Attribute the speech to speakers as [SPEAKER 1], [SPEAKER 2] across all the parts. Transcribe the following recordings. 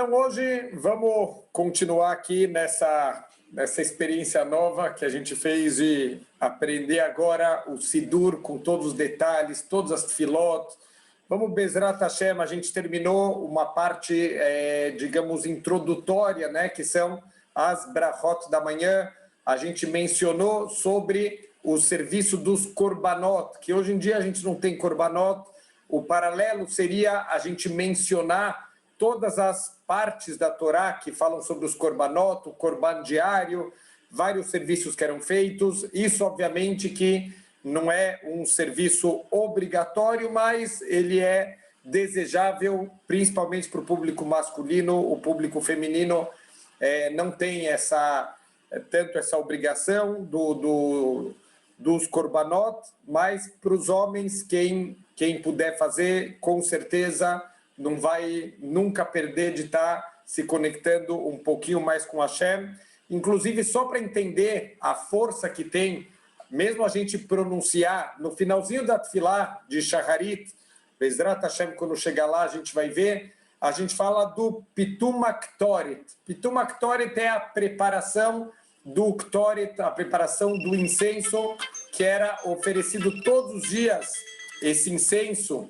[SPEAKER 1] Então, hoje vamos continuar aqui nessa experiência nova que a gente fez de aprender agora o Sidur com todos os detalhes, todas as tefilot. Vamos, Bezrat Hashem, a gente terminou uma parte, digamos, introdutória, né, que são as brachot da manhã. A gente mencionou sobre o serviço dos korbanot, que hoje em dia a gente não tem korbanot. O paralelo seria a gente mencionar todas as partes da Torá que falam sobre os korbanot, o korban diário, vários serviços que eram feitos. Isso, obviamente, que não é um serviço obrigatório, mas ele é desejável, principalmente para o público masculino. O público feminino não tem tanto essa obrigação dos korbanot, mas para os homens, quem puder fazer, com certeza não vai nunca perder de estar se conectando um pouquinho mais com Hashem. Inclusive, só para entender a força que tem, mesmo a gente pronunciar, no finalzinho da Tefilá de Shacharit, Bezrat Hashem, quando chegar lá, a gente vai ver, a gente fala do Pitum Aktoret. Pitum Aktoret é a preparação do Ktoret, a preparação do incenso, que era oferecido todos os dias. Esse incenso,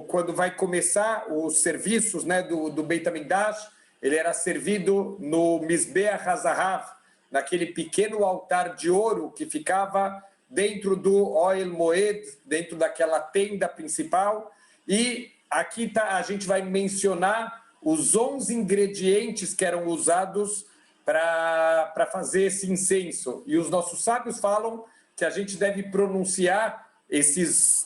[SPEAKER 1] quando vai começar os serviços, né, do Beit HaMikdash, ele era servido no Mizbeach HaZahav, naquele pequeno altar de ouro que ficava dentro do Ohel Moed, dentro daquela tenda principal. E aqui a gente vai mencionar os 11 ingredientes que eram usados para fazer esse incenso. E os nossos sábios falam que a gente deve pronunciar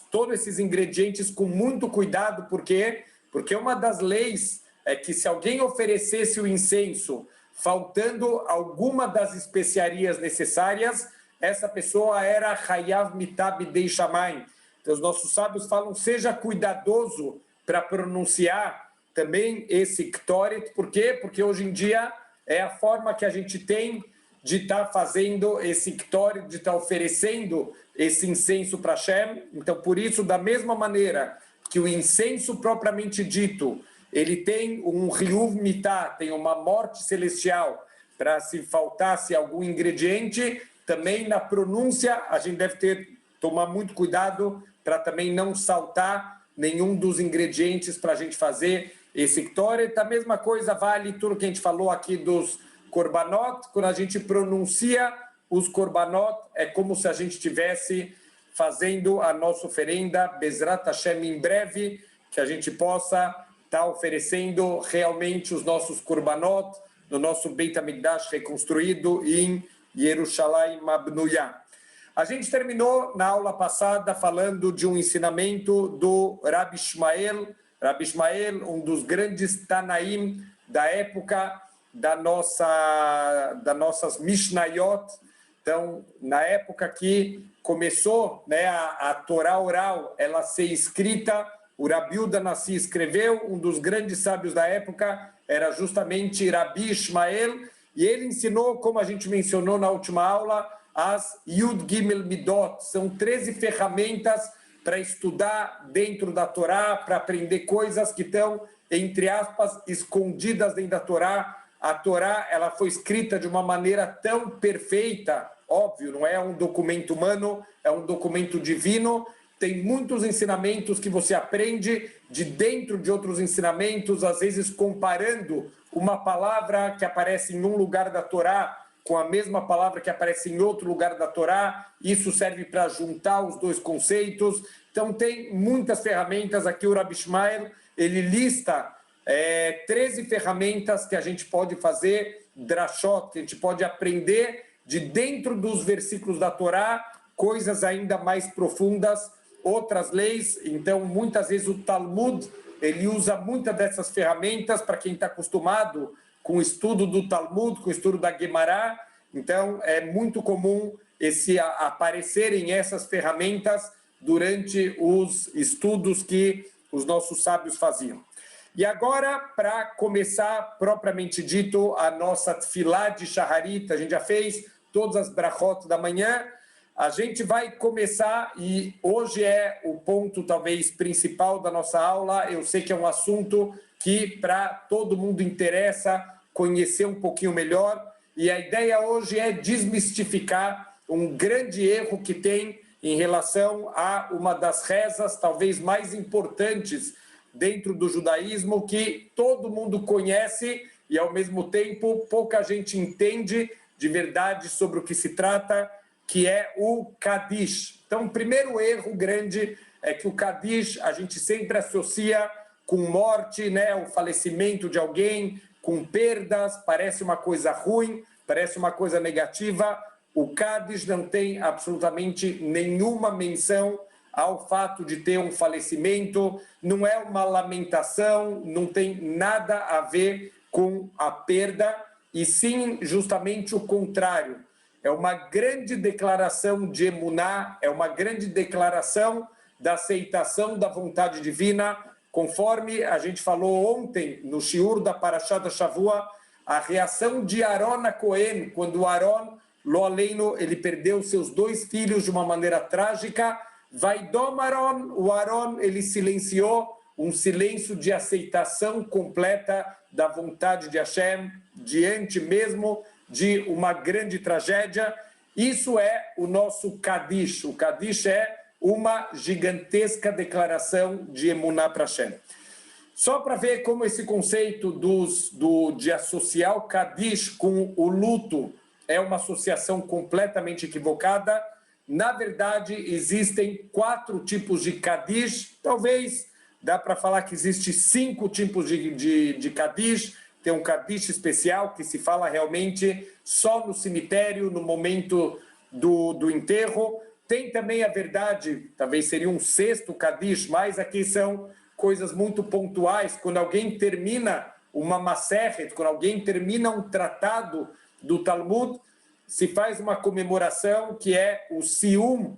[SPEAKER 1] todos esses ingredientes com muito cuidado. Por quê? Porque uma das leis é que se alguém oferecesse o incenso faltando alguma das especiarias necessárias, essa pessoa era Hayav Mitab Dei Shamayim. Então os nossos sábios falam, seja cuidadoso para pronunciar também esse Ktoret. Por quê? Porque hoje em dia é a forma que a gente tem de estar fazendo esse Ktoret, de estar oferecendo esse incenso para Hashem. Então, por isso, da mesma maneira que o incenso propriamente dito, ele tem um Riyuv Mitah, tem uma morte celestial, para se faltasse algum ingrediente, também na pronúncia a gente deve tomar muito cuidado para também não saltar nenhum dos ingredientes para a gente fazer esse Ktoret. A mesma coisa vale tudo que a gente falou aqui dos korbanot. Quando a gente pronuncia os korbanot, é como se a gente estivesse fazendo a nossa oferenda, Bezrat Hashem, em breve, que a gente possa estar oferecendo realmente os nossos korbanot no nosso Beit HaMikdash reconstruído em Yerushalayim Abnuyah. A gente terminou na aula passada falando de um ensinamento do Rabi Ishmael. Rabi Ishmael, um dos grandes Tanaim da época das nossas Mishnayot. Então, na época que começou, né, a Torá oral, ela ser escrita, o Rabi Uda Nassi escreveu, um dos grandes sábios da época era justamente Rabi Ishmael, e ele ensinou, como a gente mencionou na última aula, as Yud Gimel Midot. São 13 ferramentas para estudar dentro da Torá, para aprender coisas que estão, entre aspas, escondidas dentro da Torá. A Torá, ela foi escrita de uma maneira tão perfeita, óbvio, não é um documento humano, é um documento divino. Tem muitos ensinamentos que você aprende de dentro de outros ensinamentos, às vezes comparando uma palavra que aparece em um lugar da Torá com a mesma palavra que aparece em outro lugar da Torá. Isso serve para juntar os dois conceitos. Então tem muitas ferramentas. Aqui o Rabi Ishmael, ele lista 13 ferramentas que a gente pode fazer, drashot, que a gente pode aprender de dentro dos versículos da Torá, coisas ainda mais profundas, outras leis. Então, muitas vezes o Talmud, ele usa muitas dessas ferramentas para quem está acostumado com o estudo do Talmud, com o estudo da Guemará. Então, é muito comum aparecerem essas ferramentas durante os estudos que os nossos sábios faziam. E agora, para começar, propriamente dito, a nossa Tefilá de Shacharit, a gente já fez todas as brachot da manhã. A gente vai começar, e hoje é o ponto talvez principal da nossa aula. Eu sei que é um assunto que para todo mundo interessa conhecer um pouquinho melhor, e a ideia hoje é desmistificar um grande erro que tem em relação a uma das rezas talvez mais importantes dentro do judaísmo, que todo mundo conhece e ao mesmo tempo pouca gente entende de verdade sobre o que se trata, que é o Kaddish. Então, o primeiro erro grande é que o Kaddish a gente sempre associa com morte, né? O falecimento de alguém, com perdas, parece uma coisa ruim, parece uma coisa negativa. O Kaddish não tem absolutamente nenhuma menção ao fato de ter um falecimento, não é uma lamentação, não tem nada a ver com a perda, e sim justamente o contrário. É uma grande declaração de emuná, é uma grande declaração da aceitação da vontade divina, conforme a gente falou ontem no shiur da Parashat Shavua, a reação de Aaron a Cohen, quando Aaron, lo aleinu, ele perdeu seus 2 filhos de uma maneira trágica. Vai dom Aaron, o Aaron, ele silenciou, um silêncio de aceitação completa da vontade de Hashem, diante mesmo de uma grande tragédia. Isso é o nosso Kaddish. O Kaddish é uma gigantesca declaração de emuná para Hashem. Só para ver como esse conceito de associar o Kaddish com o luto é uma associação completamente equivocada. Na verdade, existem 4 tipos de Kaddish. Talvez dá para falar que existe 5 tipos de Kaddish. Tem um Kaddish especial que se fala realmente só no cemitério, no momento do enterro. Tem também a verdade, talvez seria um 6º Kaddish, mas aqui são coisas muito pontuais. Quando alguém termina uma Maseret, quando alguém termina um tratado do Talmud, se faz uma comemoração que é o Sium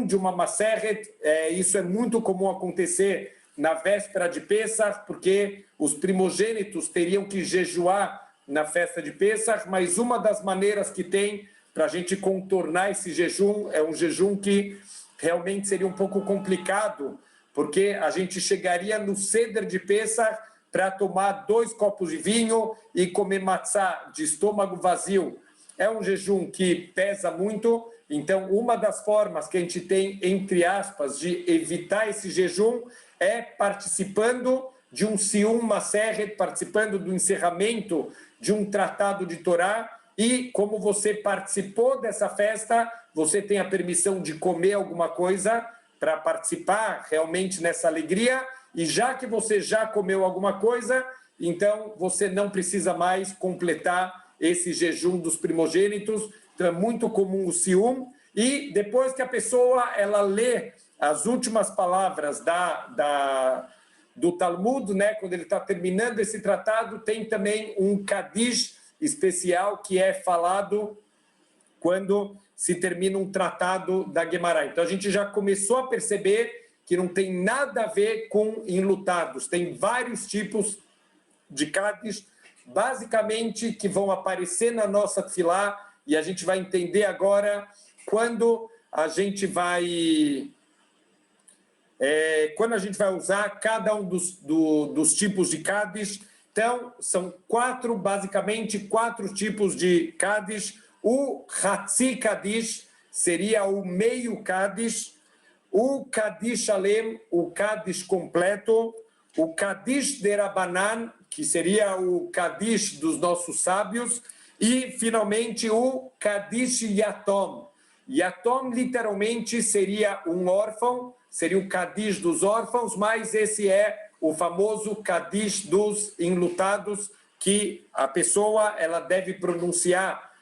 [SPEAKER 1] de uma Maseret. Isso é muito comum acontecer na véspera de Pesach, porque os primogênitos teriam que jejuar na festa de Pesach, mas uma das maneiras que tem para a gente contornar esse jejum é um jejum que realmente seria um pouco complicado, porque a gente chegaria no Seder de Pesach para tomar 2 copos de vinho e comer matzá de estômago vazio. É um jejum que pesa muito, então uma das formas que a gente tem, entre aspas, de evitar esse jejum é participando de um Sium Maseret, participando do encerramento de um tratado de Torá, e como você participou dessa festa, você tem a permissão de comer alguma coisa para participar realmente nessa alegria, e já que você já comeu alguma coisa, então você não precisa mais completar esse jejum dos primogênitos. Então é muito comum o Sium, e depois que a pessoa ela lê as últimas palavras do Talmud, né, quando ele está terminando esse tratado, tem também um Kaddish especial que é falado quando se termina um tratado da Guemará. Então a gente já começou a perceber que não tem nada a ver com enlutados. Tem vários tipos de Kaddish, basicamente, que vão aparecer na nossa tefilá, e a gente vai entender agora quando a gente vai usar cada um dos tipos de Kaddish. Então, são basicamente quatro tipos de Kaddish. O Hatzi Kaddish seria o meio Kaddish, o Kaddish Alem, o Kaddish completo, o Kaddish de Rabanan, que seria o Kaddish dos nossos sábios, e, finalmente, o Kaddish Yatom. Yatom, literalmente, seria um órfão, seria o Kaddish dos órfãos, mas esse é o famoso Kaddish dos enlutados, que a pessoa ela deve pronunciar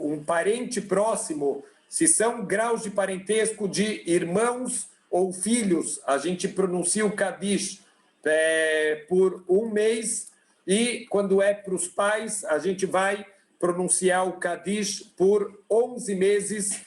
[SPEAKER 1] um parente próximo, se são graus de parentesco de irmãos ou filhos, a gente pronuncia o Kaddish por um mês, e quando é para os pais, a gente vai pronunciar o Kaddish por 11 meses.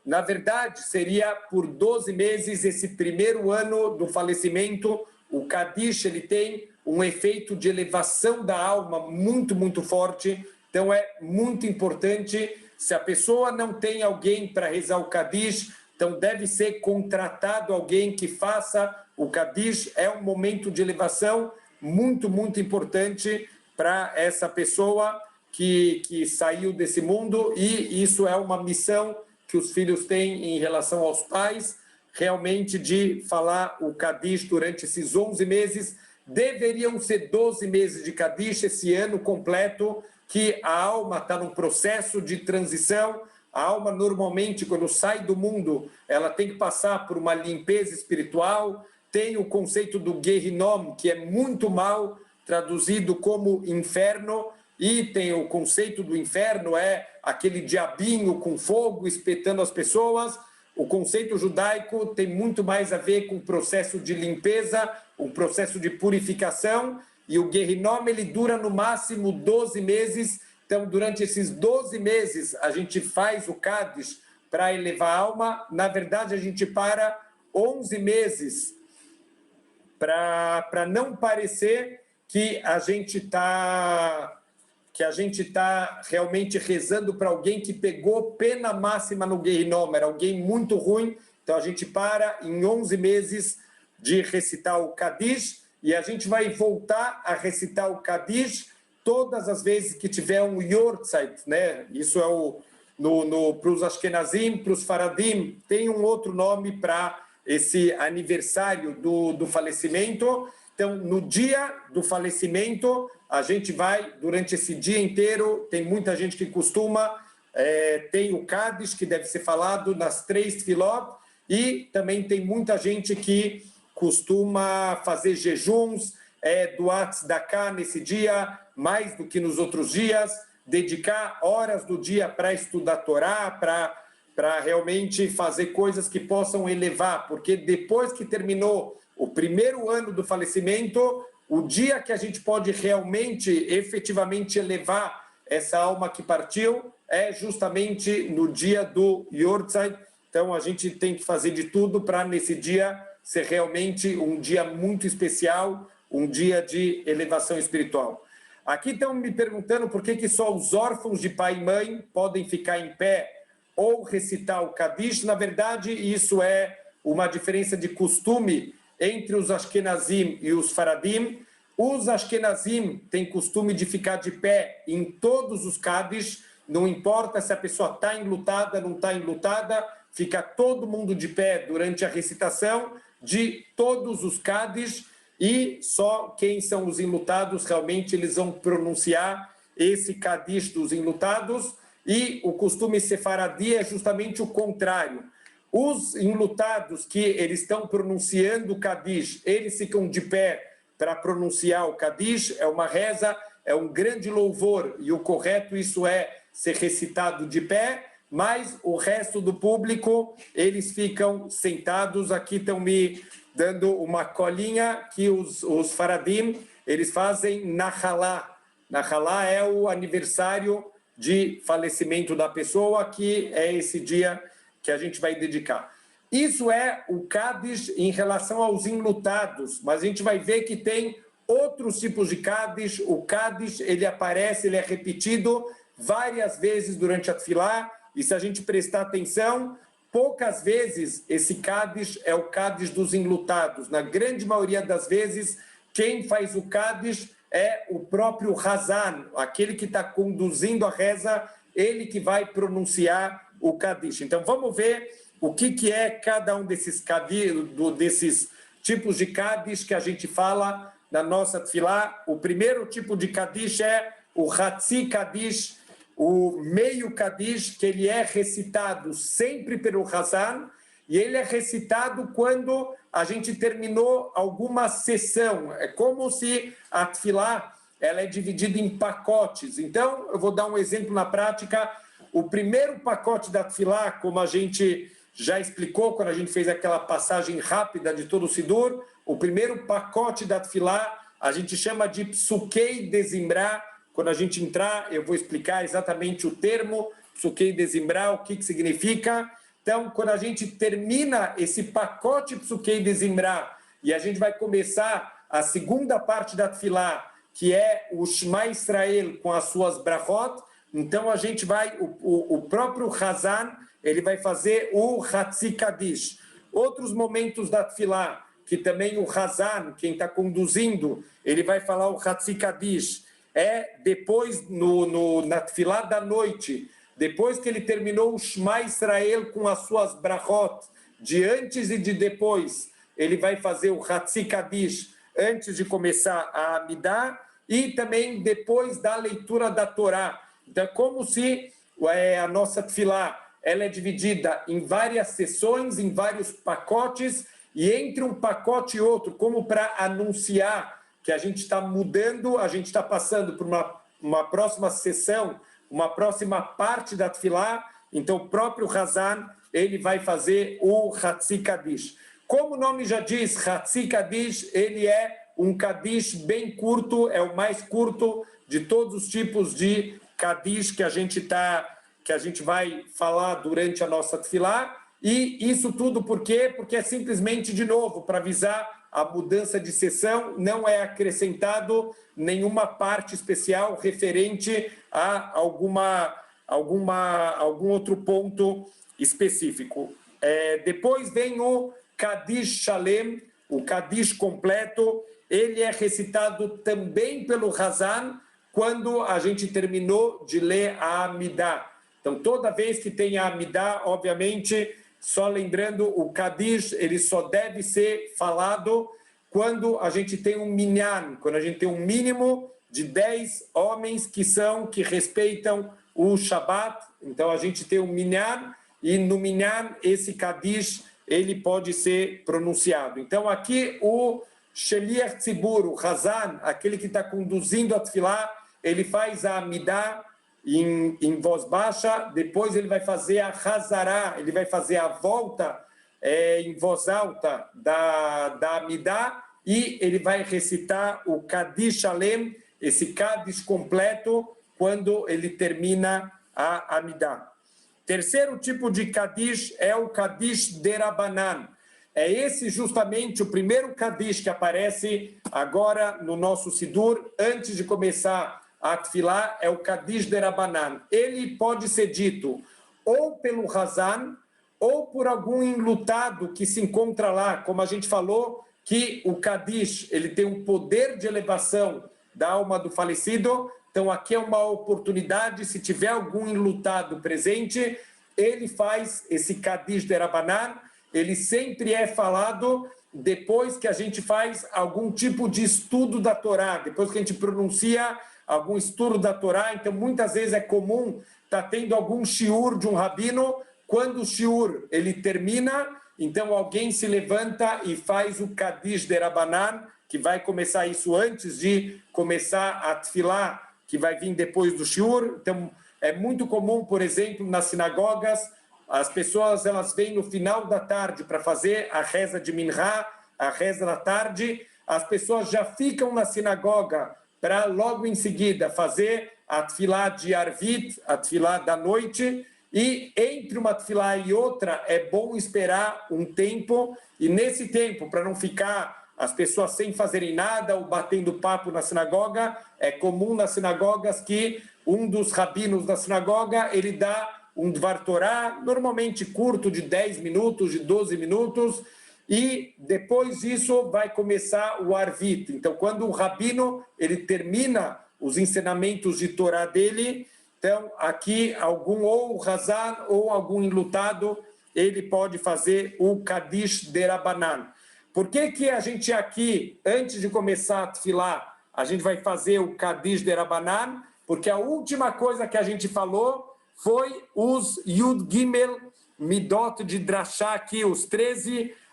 [SPEAKER 1] Na verdade, seria por 12 meses esse primeiro ano do falecimento. O Kaddish ele tem um efeito de elevação da alma muito, muito forte. Então, é muito importante Se a pessoa não tem alguém para rezar o Kadish, então deve ser contratado alguém que faça o Kadish. É um momento de elevação muito, muito importante para essa pessoa que saiu desse mundo, e isso é uma missão que os filhos têm em relação aos pais, realmente de falar o Kadish durante esses 11 meses. Deveriam ser 12 meses de Kadish esse ano completo, que a alma está num processo de transição. A alma, normalmente, quando sai do mundo, ela tem que passar por uma limpeza espiritual. Tem o conceito do Gehinom, que é muito mal traduzido como inferno, e tem o conceito do inferno, é aquele diabinho com fogo espetando as pessoas. O conceito judaico tem muito mais a ver com o processo de limpeza, um processo de purificação, e o Gehinom, ele dura no máximo 12 meses. Então, durante esses 12 meses, a gente faz o Kadish para elevar a alma. Na verdade, a gente para 11 meses para não parecer que a gente está realmente rezando para alguém que pegou pena máxima no Gehinom, era alguém muito ruim. Então, a gente para em 11 meses de recitar o Kadish, e a gente vai voltar a recitar o Kadish todas as vezes que tiver um Yortzeit, né? Isso é para os Ashkenazim, para os Faradim, tem um outro nome para esse aniversário do falecimento. Então, no dia do falecimento, a gente vai, durante esse dia inteiro, tem muita gente que costuma, tem o Kadish, que deve ser falado nas 3 tefilot, e também tem muita gente que costuma fazer jejuns, doar tzedakah nesse dia, mais do que nos outros dias, dedicar horas do dia para estudar a Torá, para realmente fazer coisas que possam elevar, porque depois que terminou o primeiro ano do falecimento, o dia que a gente pode realmente, efetivamente elevar essa alma que partiu é justamente no dia do Yortzeit. Então, a gente tem que fazer de tudo para, nesse dia, ser realmente um dia muito especial, um dia de elevação espiritual. Aqui estão me perguntando por que só os órfãos de pai e mãe podem ficar em pé ou recitar o Kadish. Na verdade, isso é uma diferença de costume entre os Ashkenazim e os Faradim. Os Ashkenazim têm costume de ficar de pé em todos os Kadish, não importa se a pessoa está enlutada, não está enlutada, fica todo mundo de pé durante a recitação de todos os Kadish, e só quem são os enlutados, realmente eles vão pronunciar esse Kadish dos enlutados. E o costume sefaradi é justamente o contrário. Os enlutados que eles estão pronunciando o Kadish, eles ficam de pé para pronunciar o Kadish, é uma reza, é um grande louvor, e o correto isso é ser recitado de pé, mas o resto do público, eles ficam sentados. Aqui estão me dando uma colinha que os Faradim, eles fazem Nahalá. Nahalá é o aniversário de falecimento da pessoa, que é esse dia que a gente vai dedicar. Isso é o Kadish em relação aos enlutados, mas a gente vai ver que tem outros tipos de Kadish. O Kadish, ele aparece, ele é repetido várias vezes durante a Tefilá, e se a gente prestar atenção, poucas vezes esse Kadish é o Kadish dos enlutados. Na grande maioria das vezes, quem faz o Kadish é o próprio Hazan, aquele que está conduzindo a reza, ele que vai pronunciar o Kadish. Então, vamos ver o que é cada um desses tipos de Kadish que a gente fala na nossa Tefilá. O primeiro tipo de Kadish é o Hatzi Kadish, o meio Kadish, que ele é recitado sempre pelo Hazan, e ele é recitado quando a gente terminou alguma sessão. É como se a Tefilá ela é dividida em pacotes. Então, eu vou dar um exemplo na prática. O primeiro pacote da Tefilá, como a gente já explicou quando a gente fez aquela passagem rápida de todo o Sidur, o primeiro pacote da Tefilá a gente chama de Psukei Dezimra. Quando a gente entrar, eu vou explicar exatamente o termo Psukei Dezimra, o que significa. Então, quando a gente termina esse pacote Psukei Dezimra e a gente vai começar a segunda parte da Tefilá, que é o Shema Israel com as suas brachot, então a gente vai, o próprio Hazan, ele vai fazer o Hatzi Kadish. Outros momentos da Tfilá, que também o Hazan, quem está conduzindo, ele vai falar o Hatzi Kadish, depois na Tfilá da noite, depois que ele terminou o Shema Israel com as suas brachot, de antes e de depois, ele vai fazer o Hatzi Kadish antes de começar a Amidah e também depois da leitura da Torá. Então, é como se a nossa Tfilá ela é dividida em várias sessões, em vários pacotes, e entre um pacote e outro, como para anunciar que a gente está mudando, a gente está passando por uma próxima sessão, uma próxima parte da Tfilá, então o próprio Hazan, ele vai fazer o Hatzi Kadish. Como o nome já diz, Hatzi Kadish, ele é um Kadish bem curto, é o mais curto de todos os tipos de Kadish que a gente vai falar durante a nossa Tfilá. E isso tudo por quê? Porque é simplesmente, de novo, para avisar a mudança de sessão, não é acrescentado nenhuma parte especial referente a algum outro ponto específico. Depois vem o Kadish Shalem, o Kadish completo, ele é recitado também pelo Hazan quando a gente terminou de ler a Amidah. Então, toda vez que tem a Amidah, obviamente, só lembrando, o Kadish, ele só deve ser falado quando a gente tem um minyan, quando a gente tem um mínimo de 10 homens que respeitam o Shabat. Então, a gente tem um minyan, e no minyan, esse Kadish, ele pode ser pronunciado. Então, aqui, o Sheliach Tzibur, o Hazan, aquele que está conduzindo a Tfilá, ele faz a Amidah em voz baixa, depois ele vai fazer a Hazará, ele vai fazer a volta em voz alta da Amidah, e ele vai recitar o Kadish Shalem, esse Kadish completo, quando ele termina a Amidah. Terceiro tipo de Kadish é o Kadish Derabanan. É esse justamente o primeiro Kadish que aparece agora no nosso Sidur, antes de começar a Tfilá, é o Kadish Derabanan. Ele pode ser dito ou pelo Hazan, ou por algum enlutado que se encontra lá, como a gente falou, que o Kadish ele tem um poder de elevação da alma do falecido. Então, aqui é uma oportunidade, se tiver algum enlutado presente, ele faz esse Kadish Derabanan. Ele sempre é falado depois que a gente faz algum tipo de estudo da Torá, depois que a gente pronuncia algum estudo da Torá. Então, muitas vezes é comum estar tendo algum shiur de um rabino. Quando o shiur ele termina, então alguém se levanta e faz o Kadish Derabanan, que vai começar isso antes de começar a Tfilá, que vai vir depois do shiur. Então, é muito comum, por exemplo, nas sinagogas, as pessoas elas vêm no final da tarde para fazer a reza de Minha, a reza da tarde. As pessoas já ficam na sinagoga para logo em seguida fazer a Tfilá de Arvit, a Tfilá da noite. E entre uma Tfilá e outra é bom esperar um tempo. E nesse tempo, para não ficar as pessoas sem fazerem nada ou batendo papo na sinagoga, é comum nas sinagogas que um dos rabinos da sinagoga ele dá um Dvar Torá, normalmente curto, de 10 minutos, de 12 minutos, e depois disso vai começar o Arvit. Então, quando o rabino ele termina os ensinamentos de Torá dele, então aqui ou o Hazan ou algum enlutado, ele pode fazer o Kadish Derabanan. Por que a gente aqui, antes de começar a Tfilá, a gente vai fazer o Kadish Derabanan? Porque a última coisa que a gente falou foi os Yud Gimel Midot de Drashá aqui,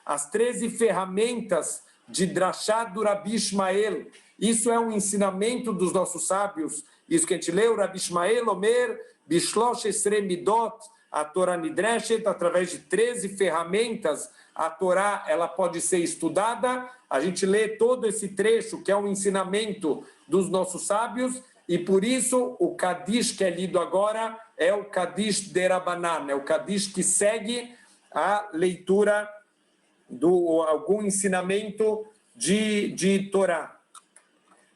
[SPEAKER 1] as 13 ferramentas de Drashá do Rabi Ishmael. Isso é um ensinamento dos nossos sábios. Isso que a gente leu, Rabi Ishmael Omer, Bishlosh Esre Midot, a Torá Nidreshet, através de 13 ferramentas, a Torá ela pode ser estudada. A gente lê todo esse trecho, que é um ensinamento dos nossos sábios, e por isso o Kadish que é lido agora é o Kadish Derabanan, é o Kadish que segue a leitura do algum ensinamento de Torá.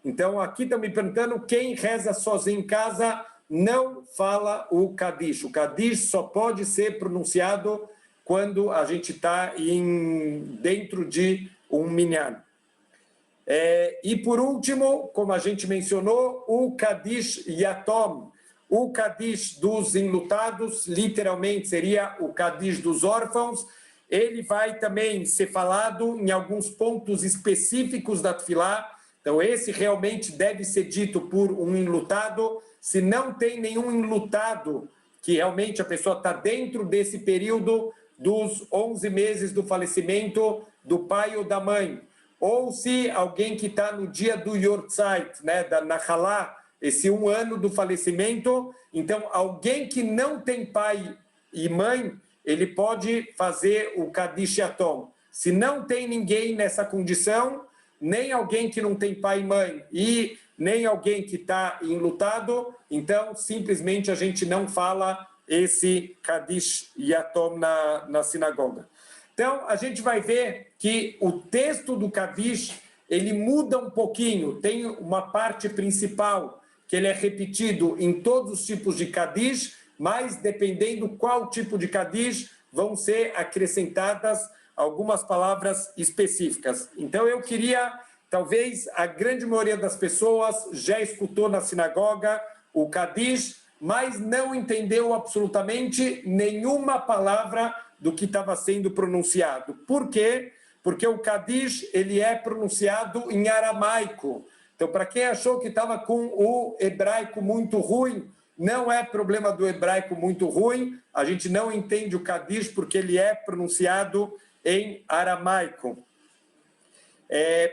[SPEAKER 1] Então, aqui estão me perguntando quem reza sozinho em casa não fala o Kadish. O Kadish só pode ser pronunciado quando a gente está dentro de um minyan. E por último, como a gente mencionou, o Kadish Yatom. O Kadish dos enlutados, literalmente seria o Kadish dos órfãos. Ele vai também ser falado em alguns pontos específicos da Tefilá. Então, esse realmente deve ser dito por um enlutado. Se não tem nenhum enlutado, que realmente a pessoa está dentro desse período dos 11 meses do falecimento do pai ou da mãe, ou se alguém que está no dia do Yortzeit, né, da Nahalá, esse 1 ano do falecimento, então alguém que não tem pai e mãe, ele pode fazer o Kadish Yatom. Se não tem ninguém nessa condição, nem alguém que não tem pai e mãe e nem alguém que está enlutado, então simplesmente a gente não fala esse Kadish Yatom na sinagoga. Então a gente vai ver que o texto do Kadish, ele muda um pouquinho, tem uma parte principal que ele é repetido em todos os tipos de Kadish, mas dependendo qual tipo de Kadish, vão ser acrescentadas algumas palavras específicas. Então eu queria, talvez a grande maioria das pessoas já escutou na sinagoga o Kadish, mas não entendeu absolutamente nenhuma palavra do que estava sendo pronunciado. Por quê? Porque o Kadish, ele é pronunciado em aramaico. Então, para quem achou que estava com o hebraico muito ruim, não é problema do hebraico muito ruim, a gente não entende o Kadish porque ele é pronunciado em aramaico.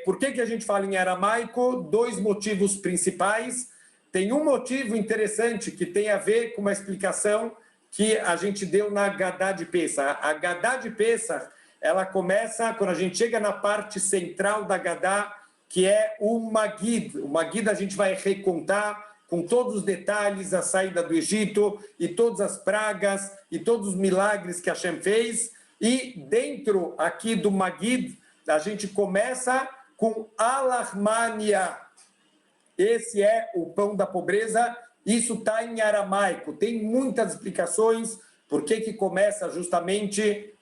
[SPEAKER 1] Por que a gente fala em aramaico? 2 motivos principais. Tem um motivo interessante que tem a ver com uma explicação que a gente deu na Gadá de Pessah. A Gadá de Pessah, ela começa quando a gente chega na parte central da Gadá, que é o Magid. O Magid a gente vai recontar com todos os detalhes a saída do Egito e todas as pragas e todos os milagres que Hashem fez. E dentro aqui do Magid, a gente começa com Alahmania. Esse é o pão da pobreza. Isso está em aramaico. Tem muitas explicações por que começa justamente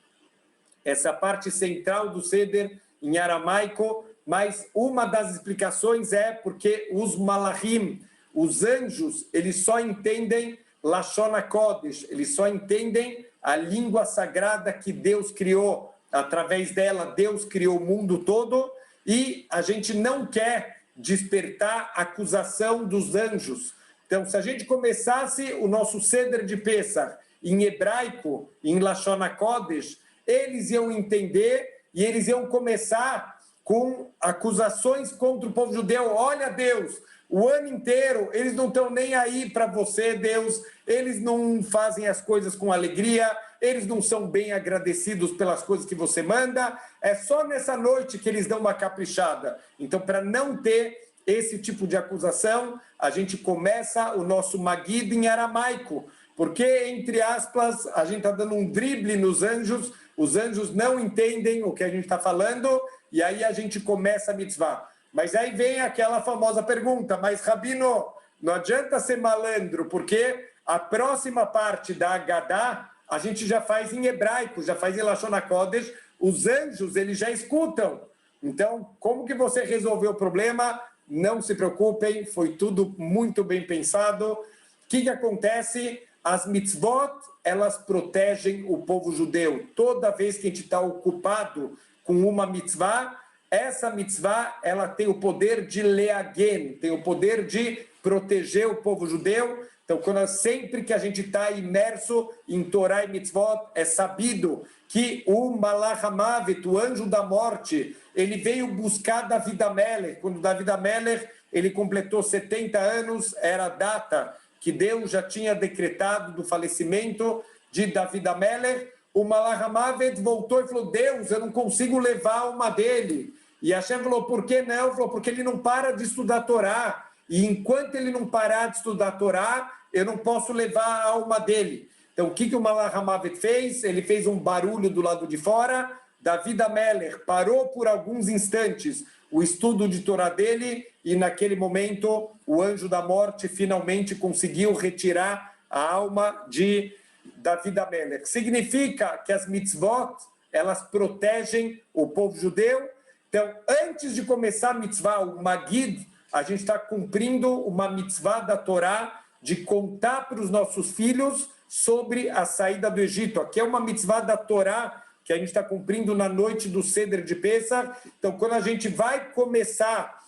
[SPEAKER 1] essa parte central do Seder em aramaico, mas uma das explicações é porque os malachim, os anjos, eles só entendem Lashon HaKodesh, eles só entendem a língua sagrada que Deus criou. Através dela, Deus criou o mundo todo e a gente não quer despertar a acusação dos anjos. Então, se a gente começasse o nosso Seder de Pessah em hebraico, em Lashon HaKodesh, eles iam entender e eles iam começar com acusações contra o povo judeu. Olha, Deus, o ano inteiro eles não estão nem aí para você, Deus, eles não fazem as coisas com alegria, eles não são bem agradecidos pelas coisas que você manda, é só nessa noite que eles dão uma caprichada. Então, para não ter esse tipo de acusação, a gente começa o nosso Magid em aramaico, porque, entre aspas, a gente está dando um drible nos anjos, os anjos não entendem o que a gente está falando, e aí a gente começa a mitzvah. Mas aí vem aquela famosa pergunta, mas Rabino, não adianta ser malandro, porque a próxima parte da Agadá a gente já faz em hebraico, já faz em Lashon HaKodesh, os anjos eles já escutam. Então, como que você resolveu o problema? Não se preocupem, foi tudo muito bem pensado. O que acontece? As mitzvot, elas protegem o povo judeu. Toda vez que a gente está ocupado com uma mitzvah, essa mitzvah, ela tem o poder de leagen, tem o poder de proteger o povo judeu. Então, sempre que a gente está imerso em Torá e mitzvot, é sabido que o Malach HaMavet, o anjo da morte, ele veio buscar David HaMelech. Quando David HaMelech ele completou 70 anos, era a data que Deus já tinha decretado do falecimento de David HaMelech. O Malach HaMavet voltou e falou, Deus, eu não consigo levar a alma dele. E Hashem falou, por que não? Ele falou, porque ele não para de estudar a Torá. E enquanto ele não parar de estudar a Torá, eu não posso levar a alma dele. Então, o que o Malach HaMavet fez? Ele fez um barulho do lado de fora. David HaMelech parou por alguns instantes o estudo de Torá dele, e naquele momento o anjo da morte finalmente conseguiu retirar a alma de David Amelech. Significa que as mitzvot, elas protegem o povo judeu. Então, antes de começar a mitzvah, o Magid, a gente está cumprindo uma mitzvah da Torá de contar para os nossos filhos sobre a saída do Egito. Aqui é uma mitzvah da Torá que a gente está cumprindo na noite do Seder de Pesach. Então, quando a gente vai começar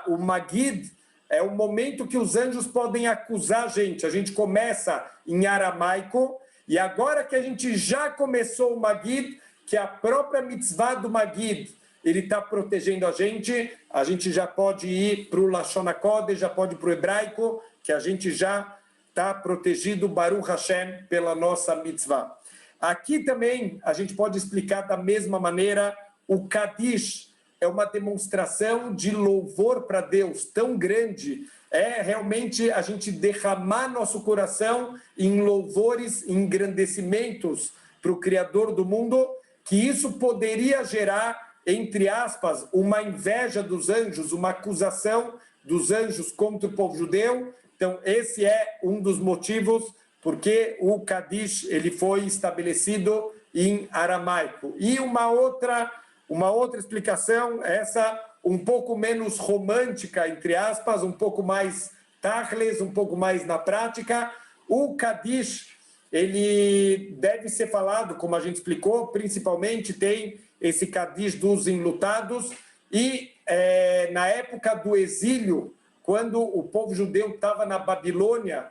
[SPEAKER 1] o Magid, é o momento que os anjos podem acusar a gente. A gente começa em aramaico, e agora que a gente já começou o Magid, que é a própria mitzvah do Magid, ele está protegendo a gente já pode ir para o Lashon HaKodesh, já pode ir para o hebraico, que a gente já está protegido, Baruch Hashem, pela nossa mitzvah. Aqui também a gente pode explicar da mesma maneira, o Kadish é uma demonstração de louvor para Deus tão grande, é realmente a gente derramar nosso coração em louvores, em engrandecimentos para o Criador do mundo, que isso poderia gerar, entre aspas, uma inveja dos anjos, uma acusação dos anjos contra o povo judeu. Então, esse é um dos motivos porque o Kadish ele foi estabelecido em aramaico. E uma outra explicação, essa um pouco menos romântica, entre aspas, um pouco mais tachles, um pouco mais na prática. O Kadish, ele deve ser falado, como a gente explicou, principalmente tem esse Kadish dos enlutados, e na época do exílio, quando o povo judeu estava na Babilônia,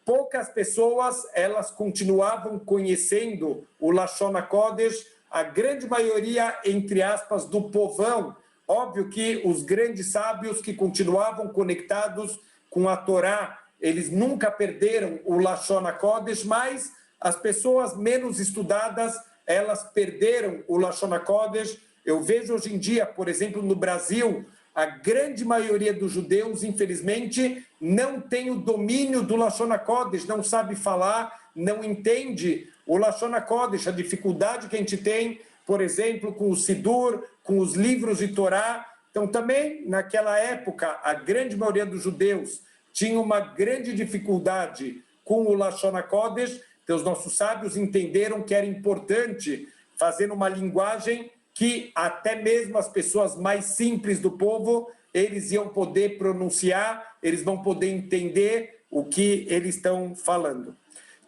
[SPEAKER 1] poucas pessoas elas continuavam conhecendo o Lashon HaKodesh, a grande maioria, entre aspas, do povão. Óbvio que os grandes sábios que continuavam conectados com a Torá, eles nunca perderam o Lashon HaKodesh, mas as pessoas menos estudadas, elas perderam o Lashon HaKodesh. Eu vejo hoje em dia, por exemplo, no Brasil, a grande maioria dos judeus, infelizmente, não tem o domínio do Lashon HaKodesh, não sabe falar, não entende o Lashon HaKodesh, a dificuldade que a gente tem, por exemplo, com o Sidur, com os livros de Torá. Então, também, naquela época, a grande maioria dos judeus tinha uma grande dificuldade com o Lashon HaKodesh. Então, os nossos sábios entenderam que era importante fazer uma linguagem que até mesmo as pessoas mais simples do povo, eles iam poder pronunciar, eles vão poder entender o que eles estão falando.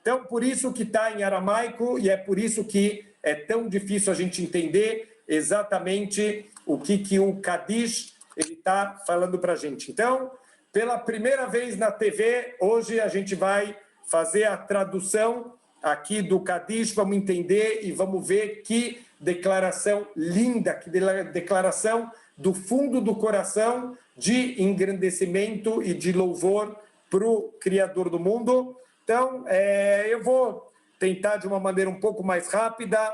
[SPEAKER 1] Então, por isso que está em aramaico, e é por isso que é tão difícil a gente entender exatamente o que o Kadish está falando para a gente. Então, pela primeira vez na TV, hoje a gente vai fazer a tradução aqui do Kadish, vamos entender e vamos ver que declaração linda, que declaração do fundo do coração de engrandecimento e de louvor para o Criador do mundo. Então, eu vou tentar de uma maneira um pouco mais rápida,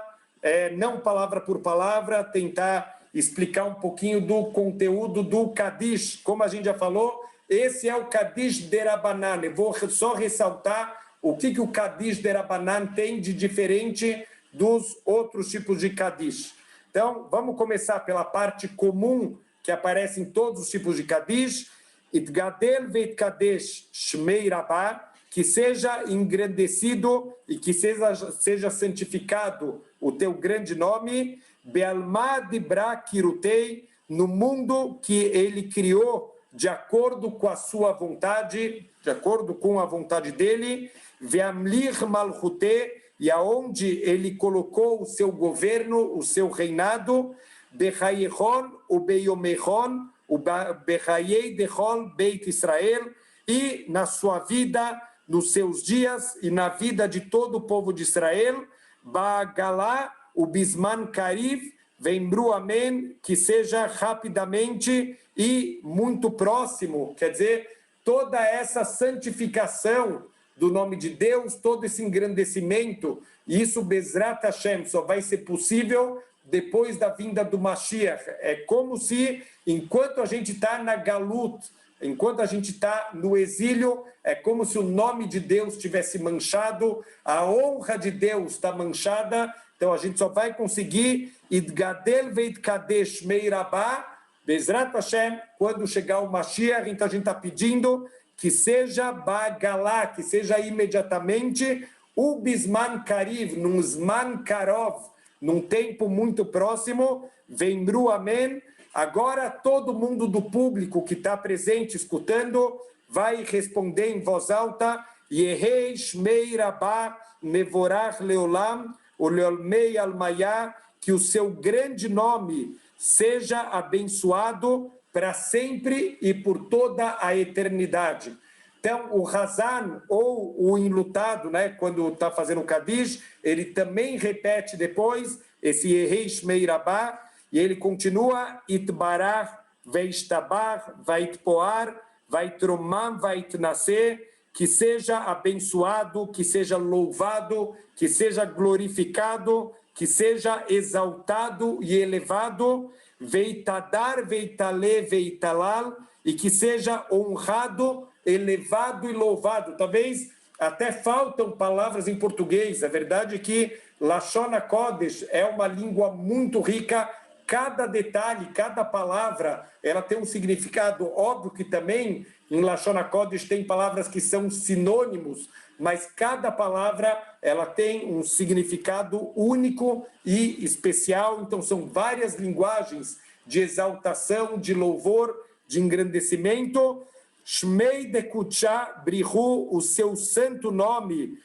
[SPEAKER 1] não palavra por palavra, tentar explicar um pouquinho do conteúdo do Kadish. Como a gente já falou, esse é o Kadish de Rabanan. Eu vou só ressaltar o que o Kadish de Rabanan tem de diferente dos outros tipos de Kadish. Então, vamos começar pela parte comum que aparece em todos os tipos de Kadish. Itgadel veitkadesh shmei rabá, que seja engrandecido e que seja santificado o teu grande nome, bealma dibra kirutei, no mundo que ele criou de acordo com a sua vontade, de acordo com a vontade dele, veamlir malchutei, e aonde ele colocou o seu governo, o seu reinado, bechayechon u beyomechon, u bechayei dechol beit Israel, e na sua vida, nos seus dias e na vida de todo o povo de Israel, ba'galá u bisman kariv, vembru amém, que seja rapidamente e muito próximo, quer dizer, toda essa santificação do nome de Deus, todo esse engrandecimento, e isso, Bezrat Hashem, só vai ser possível depois da vinda do Mashiach. É como se, enquanto a gente está na Galut, enquanto a gente está no exílio, é como se o nome de Deus tivesse manchado, a honra de Deus está manchada, então a gente só vai conseguir Idgadel Veitkadesh Meirabá Bezrat Hashem, quando chegar o Mashiach, então a gente está pedindo que seja Bagalá, que seja imediatamente o Bisman Kariv, num Zman Karov, num tempo muito próximo, Vemru Amém. Agora todo mundo do público que está presente, escutando, vai responder em voz alta, Yehei Shmei Rabá Mevorach Leolam, Oleolmei Almayá, que o seu grande nome seja abençoado para sempre e por toda a eternidade. Então, o Hazan, ou o enlutado, né, quando está fazendo o Kadish, ele também repete depois esse Yehei Shmei Rabá, e ele continua, Itbarach, Veishtabach, Vaitpoar, Vaitromam, Vaitnascer, que seja abençoado, que seja louvado, que seja glorificado, que seja exaltado e elevado, Veitadar, Veitale, Veitalal, e que seja honrado, elevado e louvado. Talvez até faltam palavras em português. A verdade é que Lashon HaKodesh é uma língua muito rica. Cada detalhe, cada palavra, ela tem um significado. Óbvio que também em Lashon HaKodesh tem palavras que são sinônimos, mas cada palavra ela tem um significado único e especial. Então são várias linguagens de exaltação, de louvor, de engrandecimento. Shmei Dekutsha Brihu, o seu santo nome,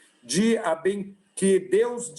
[SPEAKER 1] que Deus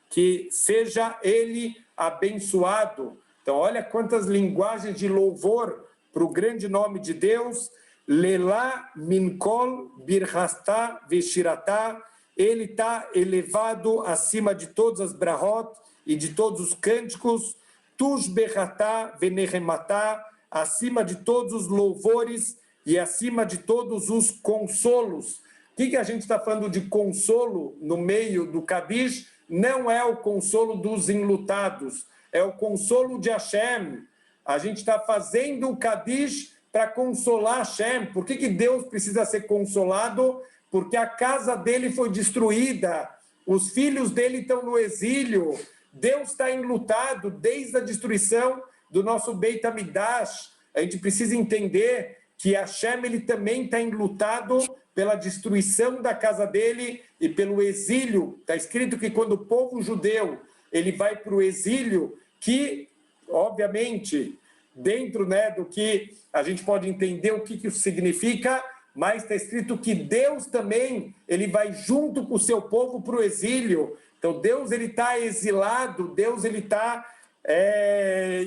[SPEAKER 1] que seja ele abençoado. Então, olha quantas linguagens de louvor para o grande nome de Deus. Lelá Minkol Birhastá Veshiratá, ele está elevado acima de todas as brahot e de todos os cânticos. Tush Bechatá Venehematá, acima de todos os louvores e acima de todos os consolos. O que a gente está falando de consolo no meio do Kadish? Não é o consolo dos enlutados, é o consolo de Hashem. A gente está fazendo o Kadish para consolar Hashem. Por que Deus precisa ser consolado? Porque a casa dele foi destruída, os filhos dele estão no exílio, Deus está enlutado desde a destruição do nosso Beit HaMikdash. A gente precisa entender que Hashem ele também está enlutado pela destruição da casa dele e pelo exílio. Está escrito que quando o povo judeu ele vai para o exílio, que, obviamente, dentro, né, do que a gente pode entender o que isso significa, mas está escrito que Deus também ele vai junto com o seu povo para o exílio. Então, Deus ele está exilado, Deus ele está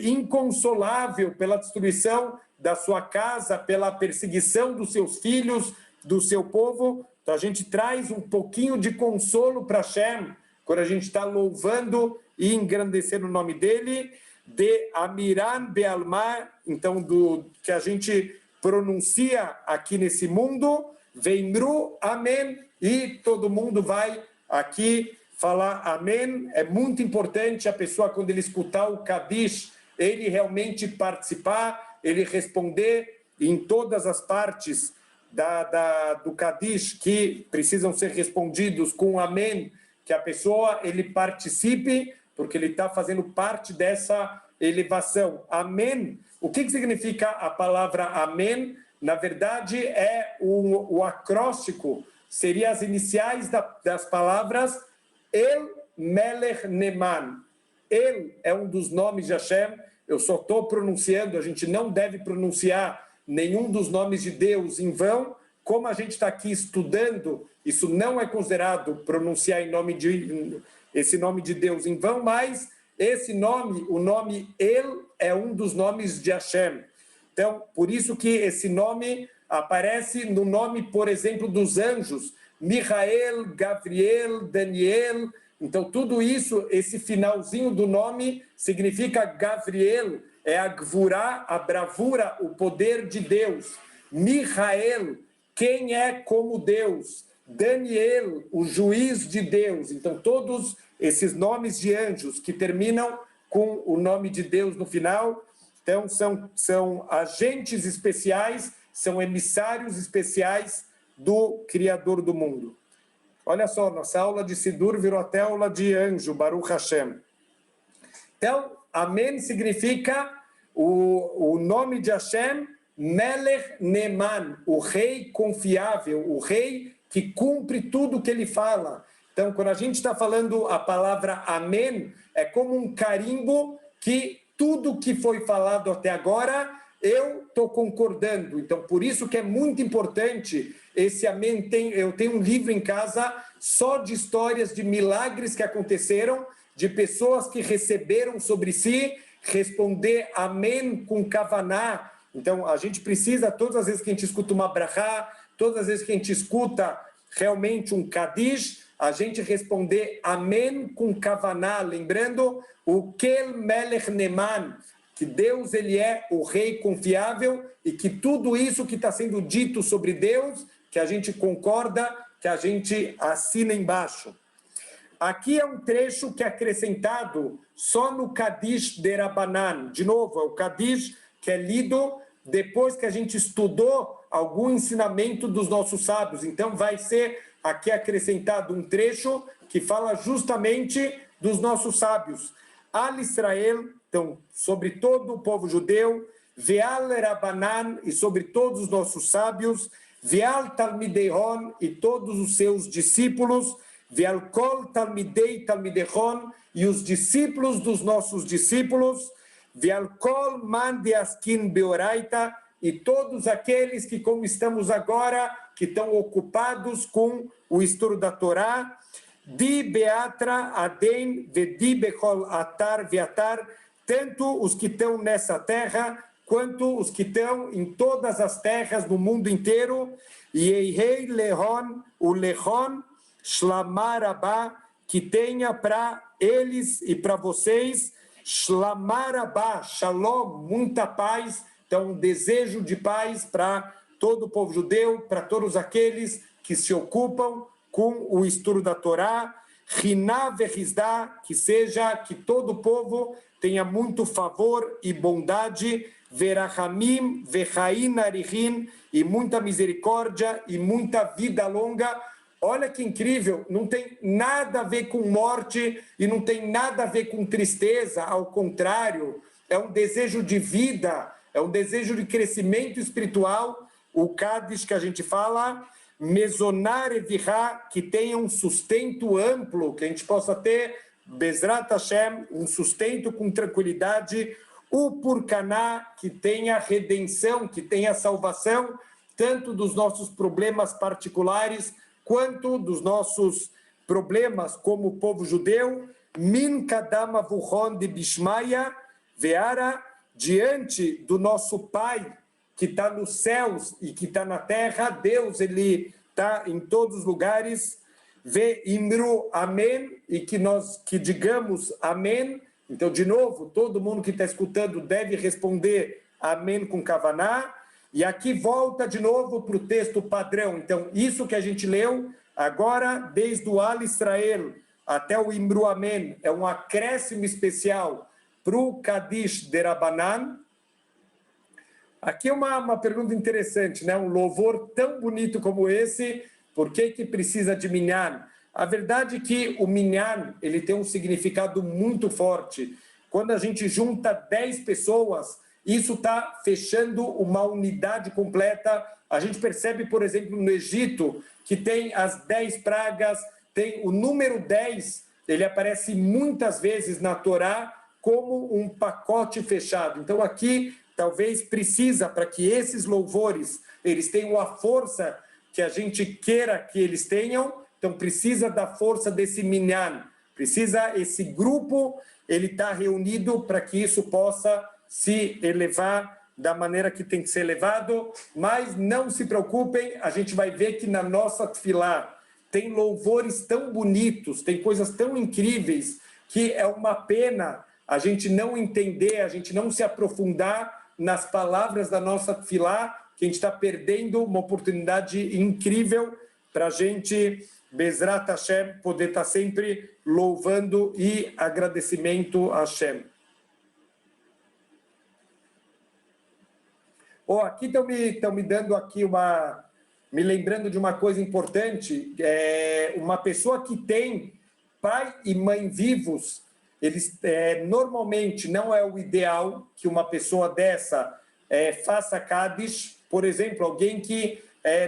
[SPEAKER 1] inconsolável pela destruição da sua casa, pela perseguição dos seus filhos, do seu povo. Então, a gente traz um pouquinho de consolo para Hashem, quando a gente está louvando e engrandecendo o nome dele, de Amiran Bealma, então, que a gente pronuncia aqui nesse mundo, Veimru, Amém, e todo mundo vai aqui falar Amém. É muito importante a pessoa, quando ele escutar o Kadish, ele realmente participar, ele responder em todas as partes do Kadish que precisam ser respondidos com Amém, que a pessoa ele participe, porque ele está fazendo parte dessa elevação. Amém. O que significa a palavra Amém? Na verdade, é o acróstico, seria as iniciais das palavras El Melech Neman. El é um dos nomes de Hashem. Eu só estou pronunciando, a gente não deve pronunciar nenhum dos nomes de Deus em vão. Como a gente está aqui estudando, isso não é considerado pronunciar esse nome de Deus em vão, mas esse nome, o nome El, é um dos nomes de Hashem. Então, por isso que esse nome aparece no nome, por exemplo, dos anjos, Michael, Gabriel, Daniel. Então, tudo isso, esse finalzinho do nome significa Gabriel, é a Gvurá, a bravura, o poder de Deus. Michael, quem é como Deus? Daniel, o juiz de Deus. Então, todos esses nomes de anjos que terminam com o nome de Deus no final, então são agentes especiais, são emissários especiais do Criador do mundo. Olha só, nossa aula de Sidur virou até aula de anjo, Baruch Hashem. Então, Amém significa o nome de Hashem, Melech Neman, o rei confiável, o rei que cumpre tudo o que ele fala. Então, quando a gente está falando a palavra amém, é como um carimbo que tudo que foi falado até agora, eu estou concordando. Então, por isso que é muito importante esse amém. Eu tenho um livro em casa só de histórias de milagres que aconteceram, de pessoas que receberam sobre si responder amém com kavaná. Então, a gente precisa, todas as vezes que a gente escuta uma brachá, todas as vezes que a gente escuta realmente um kadish, a gente responder amém com kavaná, lembrando o Kel Melech Neman, que Deus ele é o rei confiável e que tudo isso que está sendo dito sobre Deus, que a gente concorda, que a gente assina embaixo. Aqui é um trecho que é acrescentado só no Kadish de Rabanan. De novo, é o Kadish que é lido depois que a gente estudou algum ensinamento dos nossos sábios. Então, vai ser aqui acrescentado um trecho que fala justamente dos nossos sábios. Al Israel, então, sobre todo o povo judeu, Veal Rabanan, e sobre todos os nossos sábios, Veal Talmidei Hon, e todos os seus discípulos, Veal Kol Talmidei Talmidei Hon, e os discípulos dos nossos discípulos, Veal Kol Man de Askin Beoraita, e todos aqueles que, como estamos agora, que estão ocupados com o estudo da Torá, Di Beatra Adem Vedi Bechol Atar Veatar, tanto os que estão nessa terra, quanto os que estão em todas as terras do mundo inteiro, Yeihei Lehon, o Lehon, Shlamar Abba, que tenha para eles e para vocês, Shlamar Abba, Shalom, muita paz. Então, um desejo de paz para todo o povo judeu, para todos aqueles que se ocupam com o estudo da Torá, Riná Verrizdá, que todo o povo tenha muito favor e bondade, Verachamim, Vechaim Arichin, e muita misericórdia e muita vida longa. Olha que incrível, não tem nada a ver com morte e não tem nada a ver com tristeza, ao contrário, é um desejo de vida, é um desejo de crescimento espiritual, o Kadish que a gente fala, Mesonar Evirá, que tenha um sustento amplo, que a gente possa ter, Bezrat Hashem, um sustento com tranquilidade, o Purkaná, que tenha redenção, que tenha salvação, tanto dos nossos problemas particulares, quanto dos nossos problemas como povo judeu, Min Kadam Avuchon de Bishmaya, Veara, diante do nosso Pai, que está nos céus e que está na terra, Deus, ele está em todos os lugares, Ve Imru Amém, e que nós que digamos Amém. Então, de novo, todo mundo que está escutando deve responder Amém com Kavaná. E aqui volta de novo para o texto padrão. Então, isso que a gente leu, agora, desde o Al Israel até o Imru Amém, é um acréscimo especial para o Kadish de Rabanan. Aqui é uma pergunta interessante, né? Um louvor tão bonito como esse, por que precisa de minyan? A verdade é que o minyan, ele tem um significado muito forte. Quando a gente junta 10 pessoas, isso está fechando uma unidade completa. A gente percebe, por exemplo, no Egito, que tem as 10 pragas, tem o número 10, ele aparece muitas vezes na Torá como um pacote fechado. Então aqui, talvez precisa, para que esses louvores, eles tenham a força que a gente queira que eles tenham, então precisa da força desse minyan, precisa esse grupo, ele está reunido para que isso possa se elevar da maneira que tem que ser elevado, mas não se preocupem, a gente vai ver que na nossa tefilá tem louvores tão bonitos, tem coisas tão incríveis, que é uma pena a gente não entender, a gente não se aprofundar nas palavras da nossa tefilá, que a gente está perdendo uma oportunidade incrível para a gente, Bezrat Hashem, poder estar sempre louvando e agradecimento a Hashem. Aqui estão me dando aqui me lembrando de uma coisa importante, uma pessoa que tem pai e mãe vivos, eles normalmente não é o ideal que uma pessoa dessa faça Kaddish. Por exemplo, alguém que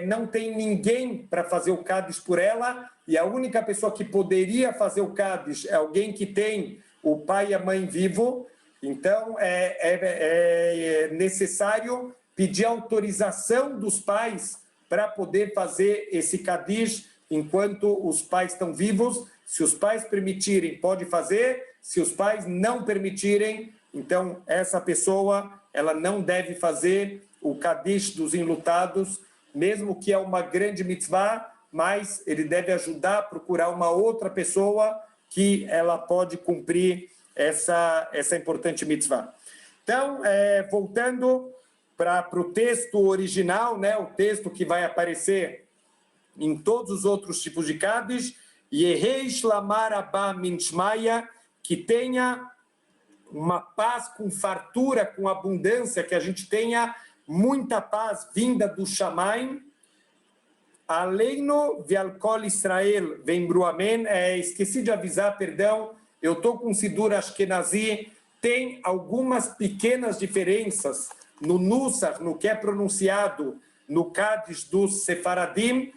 [SPEAKER 1] não tem ninguém para fazer o Kaddish por ela, e a única pessoa que poderia fazer o Kaddish é alguém que tem o pai e a mãe vivo. Então, é necessário pedir autorização dos pais para poder fazer esse Kaddish enquanto os pais estão vivos. Se os pais permitirem, pode fazer. Se os pais não permitirem, então essa pessoa ela não deve fazer o Kaddish dos enlutados, mesmo que é uma grande mitzvah, mas ele deve ajudar a procurar uma outra pessoa que ela pode cumprir essa importante mitzvah. Então, voltando para o texto original, né, o texto que vai aparecer em todos os outros tipos de Kaddish, Yehei Shlamar Abba Min Shmaya, que tenha uma paz com fartura, com abundância, que a gente tenha muita paz vinda do Shamaim. Aleino Vialkol Israel, Vembru Amém. Esqueci de avisar, perdão, eu estou com Sidur Ashkenazi, tem algumas pequenas diferenças no Nusach, no que é pronunciado no Kaddish dos Sefaradim.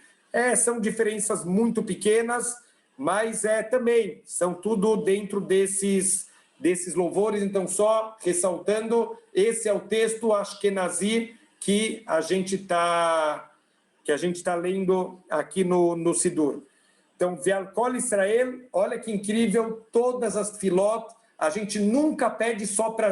[SPEAKER 1] São diferenças muito pequenas, mas também são tudo dentro desses louvores. Então, só ressaltando, esse é o texto Ashkenazi que a gente está lendo aqui no Sidur. Então, Vialkol Israel, olha que incrível, todas as filot, a gente nunca pede só para a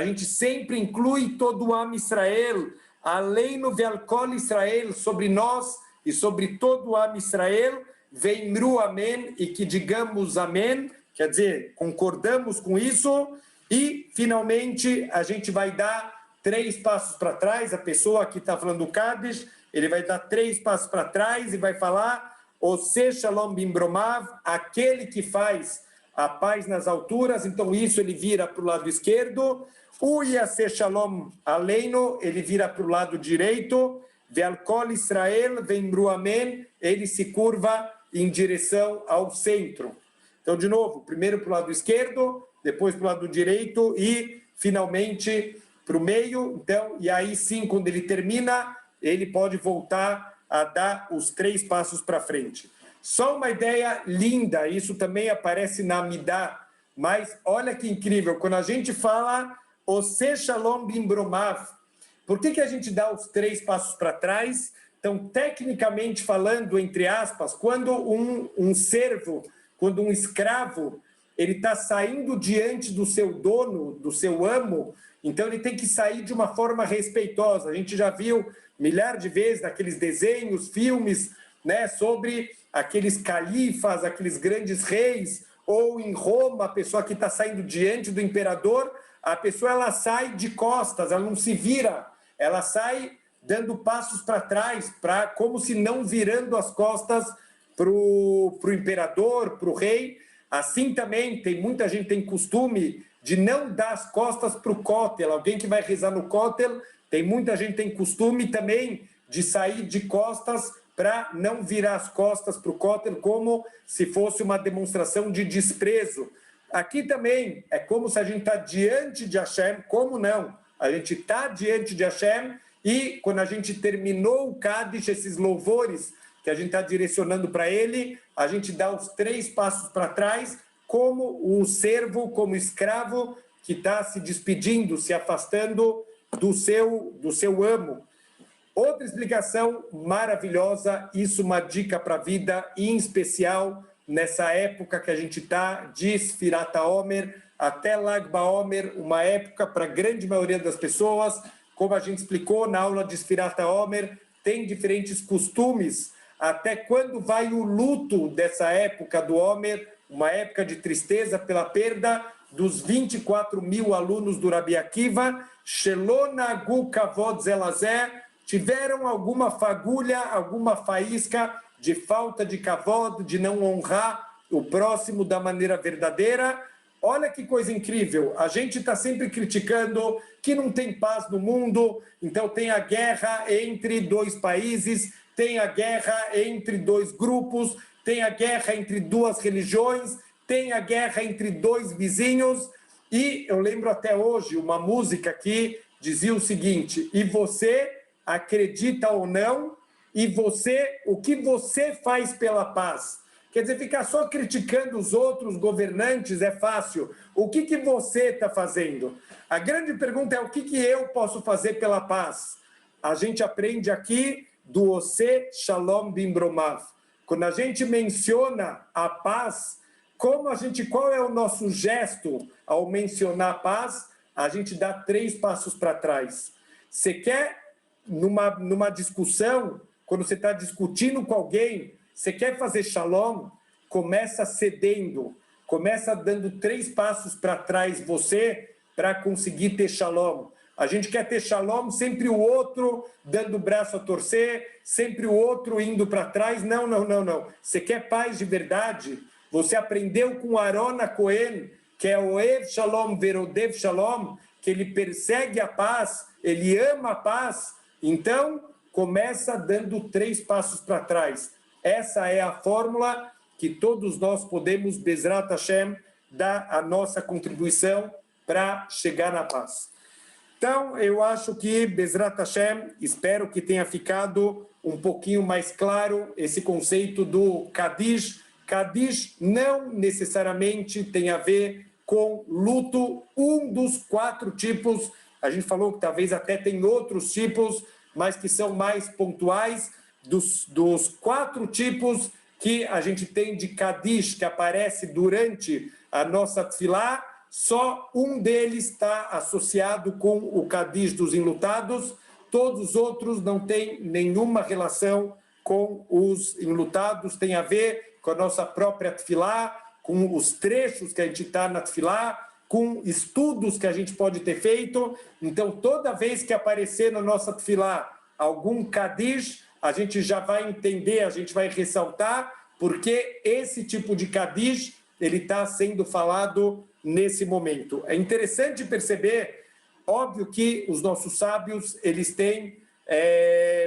[SPEAKER 1] gente sempre inclui todo o Am Israel, além no Vialkol Israel, sobre nós e sobre todo o Am Israel, Veimru Amém, e que digamos Amém, quer dizer, concordamos com isso, e finalmente a gente vai dar 3 passos para trás, a pessoa que está falando do Kaddish, ele vai dar 3 passos para trás e vai falar Ose Shalom Bimbromav, aquele que faz a paz nas alturas. Então isso ele vira para o lado esquerdo. O Yaseh Shalom Aleino, ele vira para o lado direito. Ve'alkol Israel Vembru Amém, ele se curva em direção ao centro. Então, de novo, primeiro para o lado esquerdo, depois para o lado direito e finalmente para o meio. Então, e aí sim, quando ele termina, ele pode voltar a dar os 3 passos para frente. Só uma ideia linda, isso também aparece na Amidá, mas olha que incrível, quando a gente fala Ose Shalom Bimbromav, por que a gente dá os 3 passos para trás? Então, tecnicamente falando, entre aspas, quando um servo, quando um escravo, ele está saindo diante do seu dono, do seu amo, então ele tem que sair de uma forma respeitosa. A gente já viu milhares de vezes naqueles desenhos, filmes, né, sobre aqueles califas, aqueles grandes reis, ou em Roma, a pessoa que está saindo diante do imperador, a pessoa ela sai de costas, ela não se vira, ela sai dando passos para trás, como se não virando as costas para o imperador, para o rei. Assim também, muita gente tem costume de não dar as costas para o Kotel. Alguém que vai rezar no Kotel, muita gente tem costume também de sair de costas para não virar as costas para o Kotel, como se fosse uma demonstração de desprezo. Aqui também é como se a gente está diante de Hashem, como não? A gente está diante de Hashem e quando a gente terminou o Kaddish, esses louvores que a gente está direcionando para ele, a gente dá os 3 passos para trás, como o servo, como o escravo que está se despedindo, se afastando do seu amo. Outra explicação maravilhosa, isso uma dica para a vida, em especial nessa época que a gente está, de Sfirat HaOmer até Lag BaOmer, uma época para a grande maioria das pessoas, como a gente explicou na aula de Sfirat HaOmer, tem diferentes costumes, até quando vai o luto dessa época do Homer, uma época de tristeza pela perda dos 24 mil alunos do Rabi Akiva, Shelo Nagu Kavod Zelazé, tiveram alguma fagulha, alguma faísca de falta de kavod, de não honrar o próximo da maneira verdadeira. Olha que coisa incrível, a gente está sempre criticando que não tem paz no mundo, então tem a guerra entre 2 países, tem a guerra entre 2 grupos, tem a guerra entre 2 religiões, tem a guerra entre dois vizinhos, e eu lembro até hoje uma música que dizia o seguinte: e você acredita ou não, e você, o que você faz pela paz? Quer dizer, ficar só criticando os outros governantes é fácil. O que você está fazendo? A grande pergunta é o que eu posso fazer pela paz? A gente aprende aqui do Ose Shalom Bimbromav. Quando a gente menciona a paz, qual é o nosso gesto ao mencionar a paz? A gente dá 3 passos para trás. Você quer, numa discussão, quando você está discutindo com alguém, você quer fazer shalom, começa cedendo, começa dando 3 passos para trás você, para conseguir ter shalom. A gente quer ter shalom, sempre o outro dando o braço a torcer, sempre o outro indo para trás. Não, não, não, não. Você quer paz de verdade? Você aprendeu com Aaron Cohen, que é o Ev Shalom Verodev Shalom, que ele persegue a paz, ele ama a paz. Então, começa dando 3 passos para trás. Essa é a fórmula que todos nós podemos, Bezrat Hashem, dar a nossa contribuição para chegar na paz. Então, eu acho que, Bezrat Hashem, espero que tenha ficado um pouquinho mais claro esse conceito do Kaddish. Kaddish não necessariamente tem a ver com luto, um dos 4 tipos. A gente falou que talvez até tem outros tipos, mas que são mais pontuais. Dos 4 tipos que a gente tem de Kaddish, que aparece durante a nossa tefilá, só um deles está associado com o Kaddish dos enlutados. Todos os outros não têm nenhuma relação com os enlutados, tem a ver com a nossa própria tefilá, com os trechos que a gente está na tefilá, com estudos que a gente pode ter feito. Então, toda vez que aparecer na nossa tefilá algum Kaddish, a gente já vai entender, a gente vai ressaltar, porque esse tipo de Kaddish ele está sendo falado nesse momento. É interessante perceber, óbvio que os nossos sábios eles têm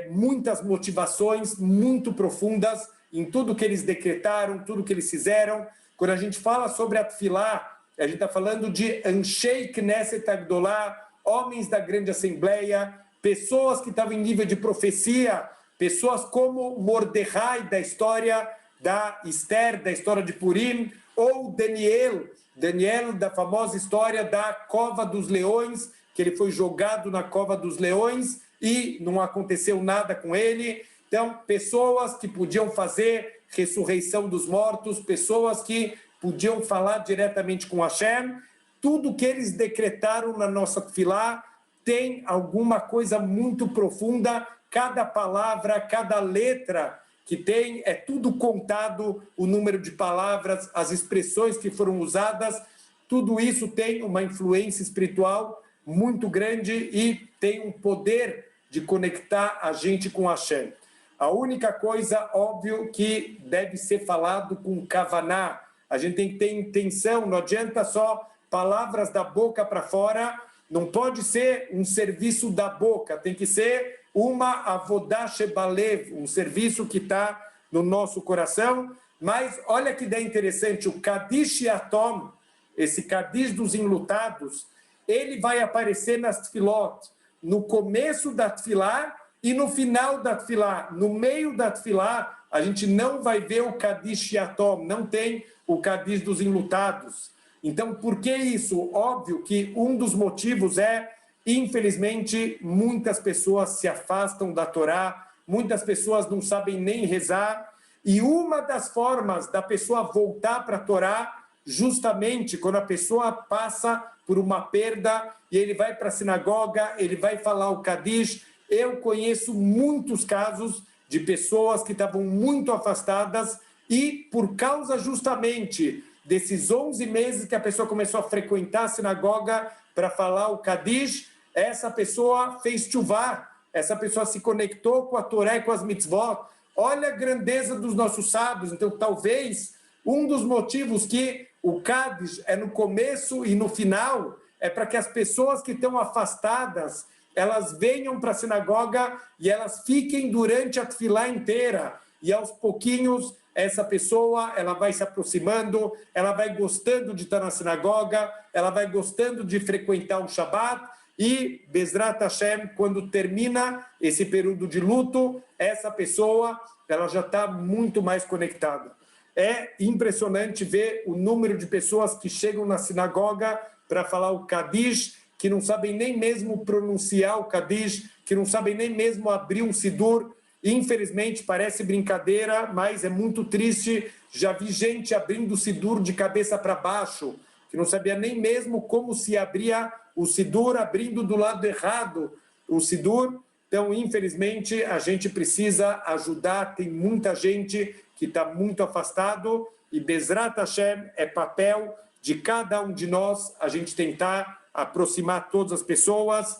[SPEAKER 1] muitas motivações muito profundas em tudo que eles decretaram, tudo que eles fizeram. Quando a gente fala sobre a tefilá, a gente está falando de Anshei Knesset Agdolá, homens da grande assembleia, pessoas que estavam em nível de profecia, pessoas como Mordecai, da história da Esther, da história de Purim, ou Daniel, da famosa história da Cova dos Leões, que ele foi jogado na Cova dos Leões e não aconteceu nada com ele. Então, pessoas que podiam fazer ressurreição dos mortos, pessoas que podiam falar diretamente com Hashem, tudo que eles decretaram na nossa tefilá tem alguma coisa muito profunda, cada palavra, cada letra que tem, é tudo contado, o número de palavras, as expressões que foram usadas, tudo isso tem uma influência espiritual muito grande e tem um poder de conectar a gente com Hashem. A única coisa, óbvio, que deve ser falado com kavaná. A gente tem que ter intenção, não adianta só palavras da boca para fora, não pode ser um serviço da boca, tem que ser uma avodah shebalev, um serviço que está no nosso coração. Mas olha que ideia interessante, o Kaddish Yatom, esse Kaddish dos enlutados, ele vai aparecer nas tefilot, no começo da tefilá e no final da tefilá. No meio da tefilá, a gente não vai ver o Kaddish Yatom, não tem o Kaddish dos enlutados. Então, por que isso? Óbvio que um dos motivos é, infelizmente, muitas pessoas se afastam da Torá, muitas pessoas não sabem nem rezar, e uma das formas da pessoa voltar para a Torá, justamente quando a pessoa passa por uma perda, e ele vai para a sinagoga, ele vai falar o Kaddish. Eu conheço muitos casos de pessoas que estavam muito afastadas, e por causa justamente desses 11 meses que a pessoa começou a frequentar a sinagoga para falar o Kaddish, essa pessoa fez tchuvá, essa pessoa se conectou com a Torá e com as mitzvot. Olha a grandeza dos nossos sábios. Então, talvez, um dos motivos que o Kaddish é no começo e no final é para que as pessoas que estão afastadas, elas venham para a sinagoga e elas fiquem durante a tefilá inteira. E aos pouquinhos essa pessoa ela vai se aproximando, ela vai gostando de estar na sinagoga, ela vai gostando de frequentar o Shabat, e Bezrat Hashem, quando termina esse período de luto, essa pessoa ela já está muito mais conectada. É impressionante ver o número de pessoas que chegam na sinagoga para falar o Kadish, que não sabem nem mesmo pronunciar o Kadish, que não sabem nem mesmo abrir um Sidur. Infelizmente, parece brincadeira, mas é muito triste. Já vi gente abrindo o Sidur de cabeça para baixo, que não sabia nem mesmo como se abria o Sidur, abrindo do lado errado o Sidur. Então, infelizmente, a gente precisa ajudar. Tem muita gente que está muito afastado, e Bezrat Hashem é papel de cada um de nós a gente tentar aproximar todas as pessoas.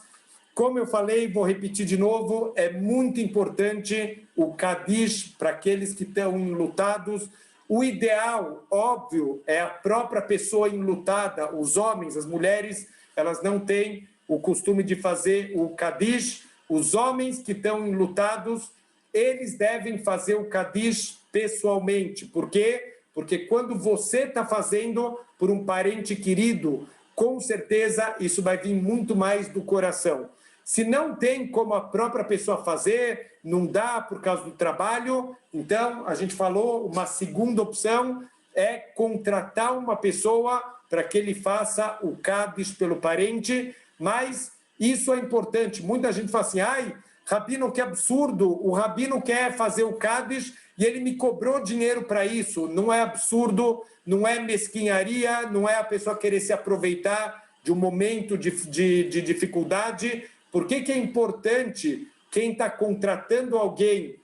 [SPEAKER 1] Como eu falei, vou repetir de novo, é muito importante o Kadish para aqueles que estão enlutados. O ideal, óbvio, é a própria pessoa enlutada, os homens, as mulheres, elas não têm o costume de fazer o Kadish. Os homens que estão enlutados, eles devem fazer o Kadish pessoalmente. Por quê? Porque quando você está fazendo por um parente querido, com certeza isso vai vir muito mais do coração. Se não tem como a própria pessoa fazer, não dá por causa do trabalho, então a gente falou, uma segunda opção é contratar uma pessoa para que ele faça o Kadish pelo parente, mas isso é importante. Muita gente fala assim, ai, Rabino, que absurdo, o Rabino quer fazer o Kadish e ele me cobrou dinheiro para isso. Não é absurdo, não é mesquinharia, não é a pessoa querer se aproveitar de um momento de dificuldade. Por que é importante quem está contratando alguém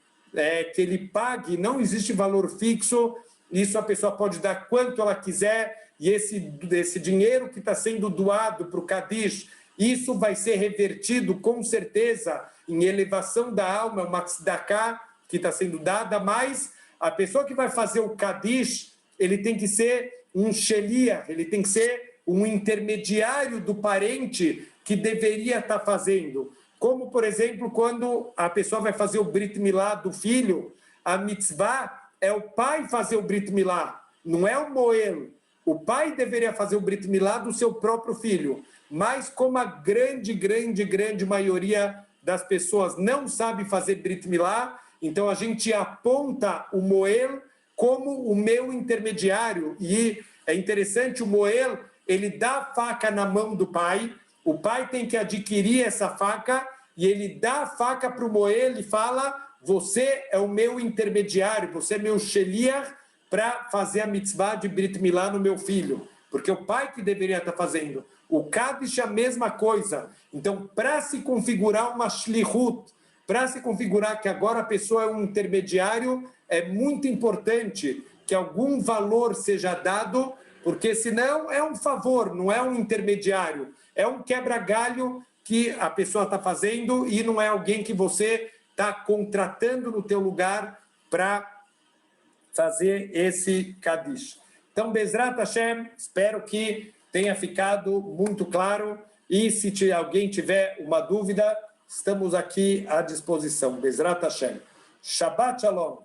[SPEAKER 1] que ele pague? Não existe valor fixo, isso a pessoa pode dar quanto ela quiser, e esse dinheiro que está sendo doado para o Kadish, isso vai ser revertido com certeza em elevação da alma, uma tzedakah que está sendo dada, mas a pessoa que vai fazer o Kadish, ele tem que ser um sheliach, ele tem que ser um intermediário do parente que deveria estar fazendo. Como, por exemplo, quando a pessoa vai fazer o Brit Milá do filho, a mitzvah é o pai fazer o Brit Milá, não é o Moel. O pai deveria fazer o Brit Milá do seu próprio filho. Mas como a grande maioria das pessoas não sabe fazer Brit Milá, então a gente aponta o Moel como o meu intermediário. E é interessante, o Moel, ele dá a faca na mão do pai, o pai tem que adquirir essa faca, e ele dá a faca para o Moel e fala, você é o meu intermediário, você é meu sheliach para fazer a mitzvah de Brit Milá no meu filho. Porque o pai que deveria estar fazendo. O Kadish é a mesma coisa. Então, para se configurar uma shlichut, para se configurar que agora a pessoa é um intermediário, é muito importante que algum valor seja dado, porque senão é um favor, não é um intermediário. É um quebra-galho que a pessoa está fazendo e não é alguém que você está contratando no teu lugar para fazer esse Kadish. Então, Bezrat Hashem, espero que tenha ficado muito claro, e se alguém tiver uma dúvida, estamos aqui à disposição. Bezrat Hashem. Shabbat Shalom.